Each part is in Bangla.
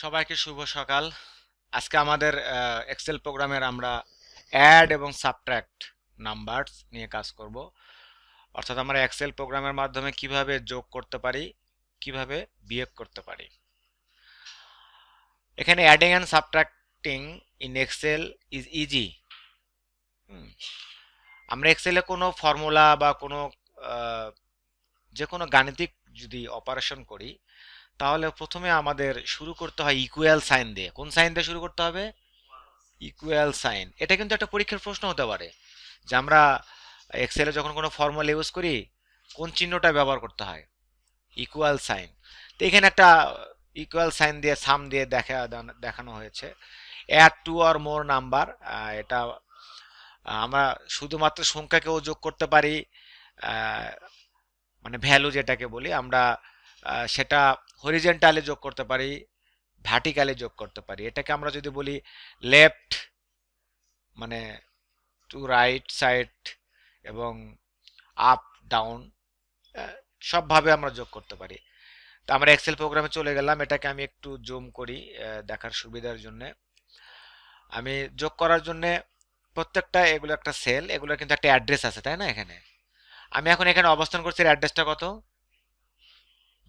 সবাইকে শুভ সকাল। আজকে আমাদের এক্সেল প্রোগ্রামের আমরা অ্যাড এবং সাবট্রাক্ট নাম্বারস নিয়ে কাজ করব। অর্থাৎ আমরা এক্সেল প্রোগ্রামের মাধ্যমে কিভাবে যোগ করতে পারি, কিভাবে বিয়োগ করতে পারি। এখানে adding and subtracting in Excel is easy. আমরা এক্সেলে কোনো ফর্মুলা বা কোনো যে কোনো গাণিতিক যদি অপারেশন করি, তাহলে প্রথমে আমাদের শুরু করতে হয় ইকুয়াল সাইন দিয়ে। কোন সাইন দিয়ে শুরু করতে হবে? Equal sign. এটা কিন্তু একটা পরীক্ষার প্রশ্ন হতে পারে যে আমরা এক্সেলে যখন কোনো ফর্মুলা ইউজ করি কোন চিহ্নটা ব্যবহার করতে হয়? Equal sign. তো এখানে একটা ইকুয়াল সাইন দিয়ে সাম দিয়ে দেখানো হয়েছে। Add two or more number, এটা আমরা শুধুমাত্র সংখ্যাকেও যোগ করতে পারি, মানে ভ্যালু যেটাকে বলি আমরা, সেটা হরিজেন্টালি যোগ করতে পারি, ভার্টিক্যালি যোগ করতে পারি। এটাকে আমরা যদি বলি লেফট মানে টু রাইট সাইড এবং আপ ডাউন, সবভাবে আমরা যোগ করতে পারি। তো আমরা এক্সেল প্রোগ্রামে চলে গেলাম। এটাকে আমি একটু জুম করি দেখার সুবিধার জন্য। আমি যোগ করার জন্য প্রত্যেকটা, এগুলো একটা সেল, এগুলো কিন্তু একটা অ্যাড্রেস আছে, তাই না? এখানে আমি এখন এখানে অবস্থান করছি, অ্যাড্রেসটা কত?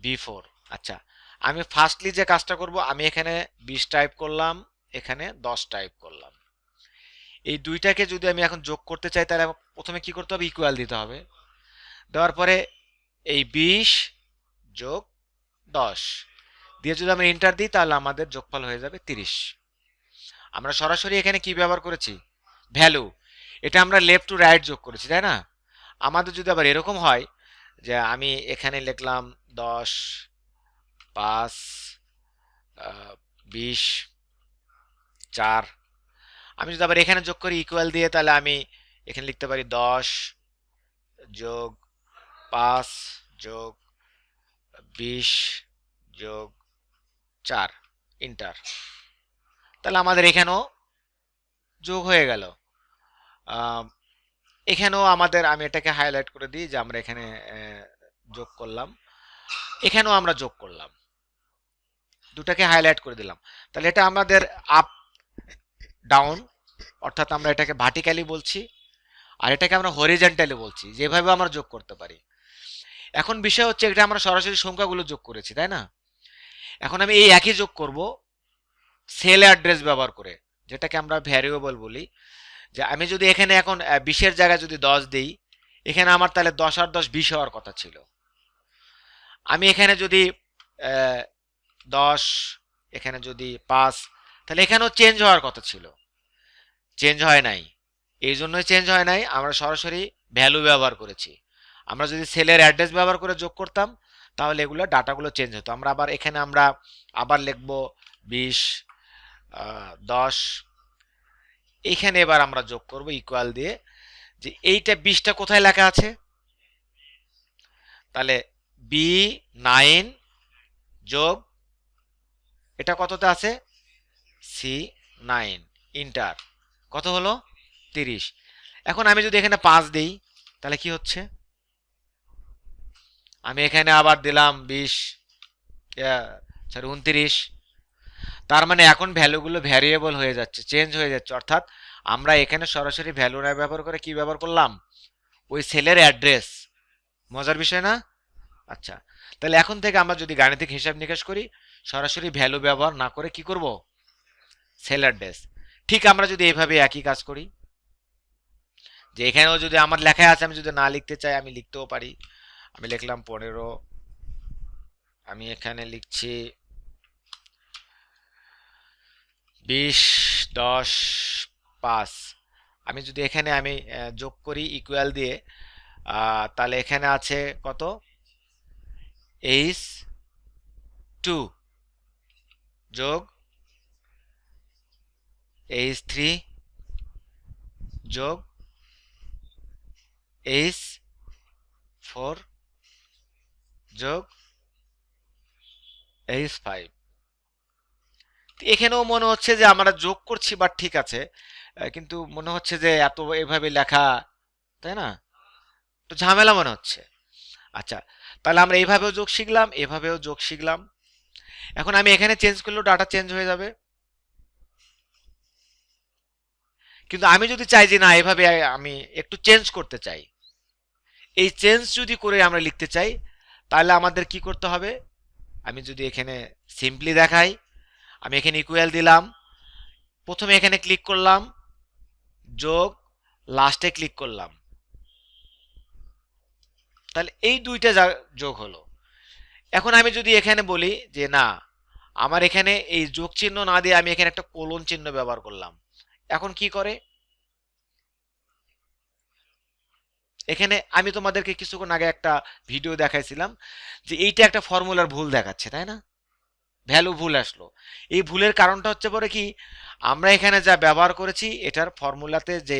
B4। আচ্ছা, আমি ফার্স্টলি যে কাজটা করব, আমি এখানে 20 টাইপ করলাম, এখানে 10 টাইপ করলাম। এই দুইটাকে যদি আমি এখন যোগ করতে চাই, তাহলে প্রথমে কি করতে হবে? ইকুয়াল দিতে হবে। দেওয়ার পরে এই 20 যোগ 10 দিয়ে যদি আমরা এন্টার দিই, তাহলে আমাদের যোগফল হয়ে যাবে 30। আমরা সরাসরি এখানে কি ব্যবহার করেছি? ভ্যালু। এটা আমরা লেফট টু রাইট যোগ করেছি, তাই না? আমাদের যদি আবার এরকম হয় যে আমি এখানে লিখলাম 10, 5, 20, 4, আমি যদি আবার এখানে যোগ করি ইকুয়াল দিয়ে, তাহলে আমি এখানে লিখতে পারি 10 যোগ 5 যোগ 20 যোগ 4, ইন্টার। তাহলে আমাদের এখানেও যোগ হয়ে গেল। এখানেও আমাদের, আমি এটাকে হাইলাইট করে দিই যে আমরা এখানে যোগ করলাম, এখানেও আমরা যোগ করলাম, দুটাকে হাইলাইট করে দিলাম। তাহলে এটা আমাদের আপ ডাউন, অর্থাৎ আমরা এটাকে ভার্টিক্যালি বলছি, আর এটাকে আমরা হরিজেন্টালি বলছি, যেভাবে আমরা যোগ করতে পারি। এখন বিষয় হচ্ছে, এটা আমরা সরাসরি সংখ্যাগুলো যোগ করেছি, তাই না? এখন আমি এই একই যোগ করব সেল অ্যাড্রেস ব্যবহার করে, যেটাকে আমরা ভ্যারিয়েবল বলি। যে আমি যদি এখানে এখন 20-এর জায়গায় যদি 10 দিই, এখানে আমার তাহলে 10 আর 10 20 হওয়ার কথা ছিল। আমি এখানে যদি 10, এখানে যদি 5, তাহলে এখানেও চেঞ্জ হওয়ার কথা ছিল, চেঞ্জ হয় নাই। এই জন্যই চেঞ্জ হয় নাই, আমরা সরাসরি ভ্যালু ব্যবহার করেছি। আমরা যদি সেলের অ্যাড্রেস ব্যবহার করে যোগ করতাম, তাহলে এগুলো ডাটাগুলো চেঞ্জ হতো। আমরা আবার এখানে আমরা আবার লিখব 20, 10, এইখানে এবার আমরা যোগ করব ইকুয়াল দিয়ে, যে এইটা 20টা কোথায় লেখা আছে? তাহলে B9 যোগ এটা কততে আছে? C9, inter. কত হলো? 30। এখন আমি যদি এখানে 5 দিই, তাহলে কি হচ্ছে? আমি এখানে আবার দিলাম 20, সরি 29। তার মানে এখন ভ্যালুগুলো ভ্যারিয়েবল হয়ে যাচ্ছে, চেঞ্জ হয়ে যাচ্ছে। অর্থাৎ আমরা এখানে সরাসরি ভ্যালু না ব্যবহার করে কি ব্যবহার করলাম? ওই সেলের অ্যাড্রেস। মজার বিষয় না? আচ্ছা, তাহলে এখন থেকে আমরা যদি গাণিতিক হিসাব নিকাশ করি, সরাসরি ভ্যালু ব্যবহার না করে কি করব? Sell address. ঠিক আমরা যদি এইভাবে একই কাজ করি, যে এখানেও যদি আমার লেখা আছে, আমি যদি না লিখতে চাই আমি লিখতেও পারি। আমি লিখলাম 15, আমি এখানে লিখছি 20, 10, 5। আমি যদি এখানে আমি যোগ করি ইকুয়াল দিয়ে, তাহলে এখানে আছে কত? H2 যোগ H3 যোগ H4 যোগ H5। এখানেও মনে হচ্ছে যে আমরা যোগ করছি, বা ঠিক আছে, কিন্তু মনে হচ্ছে যে এত এভাবে লেখা, তাই না? তো ঝামেলা মনে হচ্ছে। আচ্ছা, তাহলে আমরা এইভাবেও যোগ শিখলাম, এভাবেও যোগ শিখলাম। এখন আমি এখানে চেঞ্জ করলেও ডাটা চেঞ্জ হয়ে যাবে, কিন্তু আমি যদি চাই যে না এভাবে আমি একটু চেঞ্জ করতে চাই, এই চেঞ্জ যদি করে আমরা লিখতে চাই, তাহলে আমাদের কি করতে হবে, আমি যদি এখানে সিম্পলি দেখাই, আমি এখানে ইকুয়াল দিলাম, প্রথমে এখানে ক্লিক করলাম, যোগ, লাস্টে ক্লিক করলাম, তাহলে এই দুইটা যোগ হলো। এখন আমি যদি এখানে বলি যে না, আমার এখানে এই যোগ চিহ্ন না দিয়ে আমি এখানে একটা কোলন চিহ্ন ব্যবহার করলাম, এখন কি করে, এখানে আমি তোমাদেরকে কিছুক্ষণ আগে একটা ভিডিও দেখাইছিলাম যে এইটা একটা ফর্মুলার ভুল দেখাচ্ছে, তাই না, ভ্যালু ভুল আসলো। এই ভুলের কারণটা হচ্ছে পরে কি, আমরা এখানে যা ব্যবহার করেছি এটার ফর্মুলাতে যে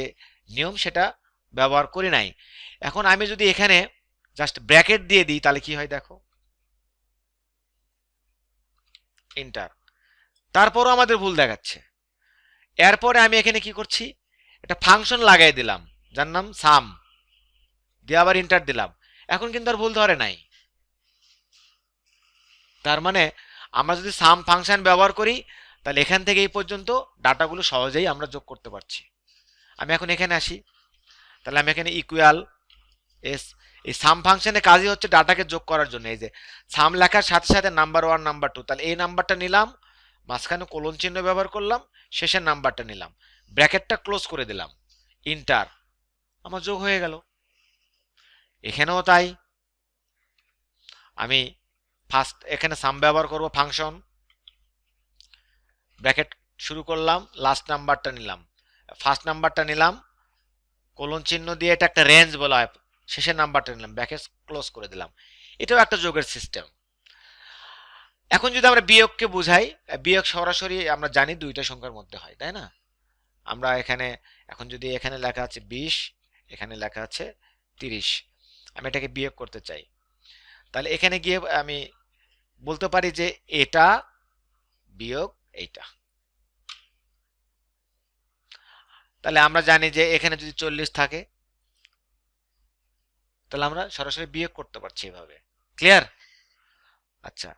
নিয়ম সেটা ব্যবহার করি নাই। এখন আমি যদি এখানে জাস্ট ব্র্যাকেট দিয়ে দিই তাহলে কি হয় দেখো, এন্টার, তারপরও আমাদের ভুল দেখাচ্ছে। এরপরে আমি এখানে কি করছি, একটা ফাংশন লাগাই দিলাম যার নাম সাম, দিয়ে আবার এন্টার দিলাম, এখন কিন্তু আর ভুল ধরে নাই। তার মানে আমরা যদি সাম ফাংশন ব্যবহার করি তাহলে এখান থেকে এই পর্যন্ত ডাটাগুলো সহজেই আমরা যোগ করতে পারছি। আমি এখন এখানে আসি, তাহলে আমি এখানে ইকুয়াল এস, এই সাম ফাংশনের কাজই হচ্ছে ডাটাকে যোগ করার জন্য। এই যে সাম লেখার সাথে সাথে নাম্বার 1 নাম্বার 2, তাহলে এই নাম্বারটা নিলাম, মাঝখানে কোলন চিহ্ন ব্যবহার করলাম, শেষের নাম্বারটা নিলাম, ব্র্যাকেটটা ক্লোজ করে দিলাম, ইন্টার, আমার যোগ হয়ে গেল। এখানেও তাই, আমি ফার্স্ট এখানে সাম ব্যবহার করব ফাংশন, ব্র্যাকেট শুরু করলাম, লাস্ট নাম্বারটা নিলাম, ফার্স্ট নাম্বারটা নিলাম, কোলন চিহ্ন দিয়ে এটা একটা রেঞ্জ বলা হয়, শেষের নাম্বারটা নিলাম, ব্র্যাকেট ক্লোজ করে দিলাম। এটাও একটা যোগের সিস্টেম। এখন যদি আমরা বিয়োগকে বুঝাই, বিয়োগ সরাসরি আমরা জানি দুইটা সংখ্যার মধ্যে হয়, তাই না, আমরা এখানে এখন যদি এখানে লেখা আছে 20, এখানে লেখা আছে 30, আমি এটাকে বিয়োগ করতে চাই, তাহলে এখানে গিয়ে আমি বলতে পারি যে এটা বিয়োগ এইটা, তাহলে আমরা জানি যে এখানে যদি 40 থাকে তাহলে আমরা সরাসরি বিয়োগ করতে পারছি এভাবে। ক্লিয়ার? আচ্ছা,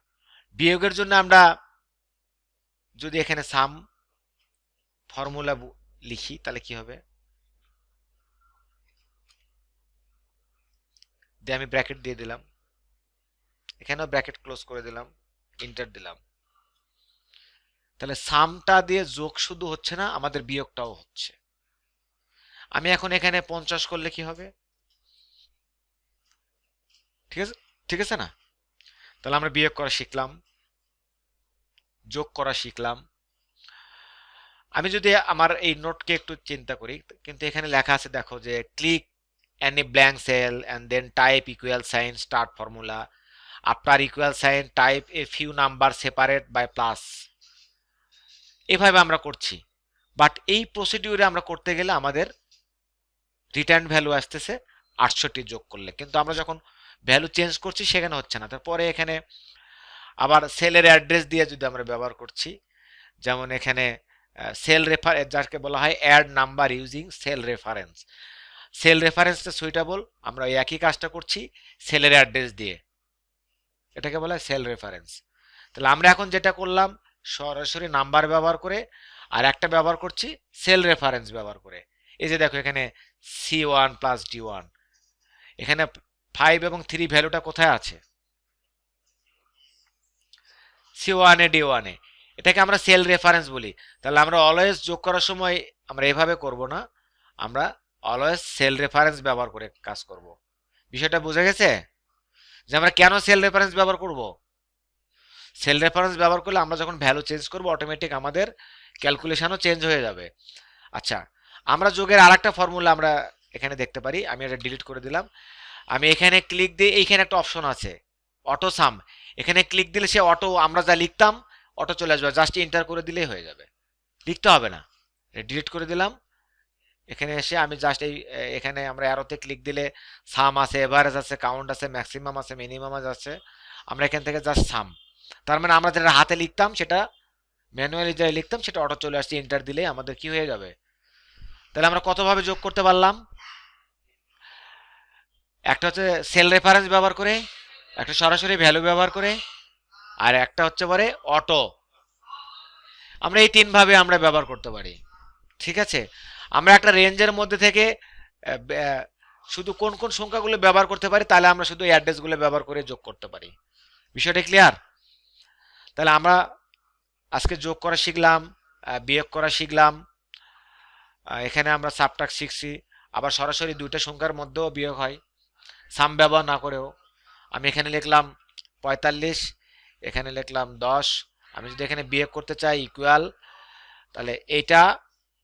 বিয়োগের জন্য আমরা যদি এখানে সাম ফর্মুলা লিখি তাহলে কি হবে, দিয়ে আমি ব্র্যাকেট দিয়ে দিলাম, এখানেও ব্র্যাকেট ক্লোজ করে দিলাম, এন্টার দিলাম, তাহলে সামটা দিয়ে যোগ শুধু হচ্ছে না, আমাদের বিয়োগটাও হচ্ছে। আমি এখন এখানে 50 করলে কি হবে, ঠিক আছে, ঠিক আছে না, তাহলে আমরা বিয়োগ করা শিখলাম, যোগ করা শিখলাম। আমি যদি আমার এই নোটকে একটু চিন্তা করি, কিন্তু এখানে লেখা আছে দেখো যে click any blank cell and then type equal sign start formula, after equal sign type a few number separate by plus, এভাবে আমরা করছি। বাট এই প্রসিডিউরে আমরা করতে গেলে আমাদের রিটার্ন ভ্যালু আসতেছে 68 যোগ করলে, কিন্তু আমরা যখন ভ্যালু চেঞ্জ করছি সেখানে হচ্ছে না। তারপরে এখানে আবার সেলের অ্যাড্রেস দিয়ে যদি আমরা ব্যবহার করছি, যেমন এখানে সেল রেফারেন্স যাকে বলা হয় add number using cell reference, cell রেফারেন্সটা সুইটেবল, আমরা এই একই কাজটা করছি সেলের অ্যাড্রেস দিয়ে, এটাকে বলা হয় সেল রেফারেন্স। তাহলে আমরা এখন যেটা করলাম সরাসরি নাম্বার ব্যবহার করে, আর একটা ব্যবহার করছি সেল রেফারেন্স ব্যবহার করে। এই যে দেখো এখানে C1 প্লাস D1, এখানে 5 এবং 3 ভ্যালুটা কোথায় আছে, C1 এ D1 এ, এটাকে আমরা সেল রেফারেন্স বলি। তাহলে আমরা অলওয়েজ যোগ করার সময় আমরা এভাবে করব না, আমরা অলওয়েজ সেল রেফারেন্স ব্যবহার করে কাজ করব। বিষয়টা বোঝা গেছে যে আমরা কেন সেল রেফারেন্স ব্যবহার করব। সেল রেফারেন্স ব্যবহার করলে আমরা যখন ভ্যালু চেঞ্জ করব অটোমেটিক আমাদের ক্যালকুলেশনও চেঞ্জ হয়ে যাবে। আচ্ছা, আমরা যোগের আরেকটা ফর্মুলা আমরা এখানে দেখতে পারি, আমি এটা ডিলিট করে দিলাম। আমি এখানে ক্লিক দিয়ে এইখানে একটা অপশন আছে অটো সাম, এখানে ক্লিক দিলে সে অটো আমরা যা লিখতাম অটো চলে আসবে, জাস্ট এন্টার করে দিলেই হয়ে যাবে, লিখতে হবে না। ডিলিট করে দিলাম, এখানে এসে আমি জাস্ট এই এখানে আমরা অ্যারোতে ক্লিক দিলে সাম আছে, এভারেজ আছে, কাউন্ট আছে, ম্যাক্সিমাম আছে, মিনিমাম আছে, আমরা এখান থেকে জাস্ট সাম, তার মানে আমরা যেটা হাতে লিখতাম সেটা ম্যানুয়ালি যেটা লিখতাম সেটা অটো চলে আসছে, এন্টার দিলে আমাদের কি হয়ে যাবে। তাহলে আমরা কতভাবে যোগ করতে পারলাম, একটা হচ্ছে সেল রেফারেন্স ব্যবহার করে, একটা সরাসরি ভ্যালু ব্যবহার করে, আর একটা হচ্ছে পরে অটো। আমরা এই তিনভাবে আমরা ব্যবহার করতে পারি। ঠিক আছে, আমরা একটা রেঞ্জের মধ্যে থেকে শুধু কোন কোন সংখ্যাগুলো ব্যবহার করতে পারি, তাহলে আমরা শুধু অ্যাড্রেসগুলো ব্যবহার করে যোগ করতে পারি। বিষয়টা ক্লিয়ার? তাহলে আমরা আজকে যোগ করা শিখলাম, বিয়োগ করা শিখলাম, এখানে আমরা সাবট্রাক্ট শিখছি। আবার সরাসরি দুইটা সংখ্যার মধ্যেও বিয়োগ হয় সাম ব্যবহার না করেও। আমি এখানে লিখলাম 45, এখানে লিখলাম 10। আমি যদি এখানে বিয়োগ করতে চাই ইকুয়াল, তাহলে এইটা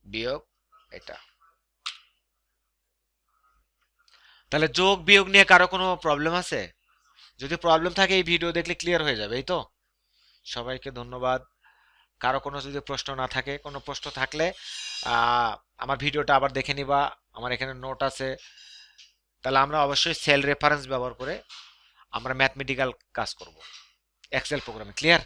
বিয়োগ এটা। তাহলে যোগ বিয়োগ নিয়ে কারো কোনো প্রবলেম আছে? যদি প্রবলেম থাকে এই ভিডিও দেখলে ক্লিয়ার হয়ে যাবে, এই তো। সবাইকে ধন্যবাদ। কারো কোনো যদি প্রশ্ন না থাকে, কোনো প্রশ্ন থাকলে আমার ভিডিওটা আবার দেখে নিবা, আমার এখানে নোট আছে। তাহলে আমরা অবশ্যই সেল রেফারেন্স ব্যবহার করে আমরা ম্যাথমেটিক্যাল কাজ করব এক্সেল প্রোগ্রামে। ক্লিয়ার?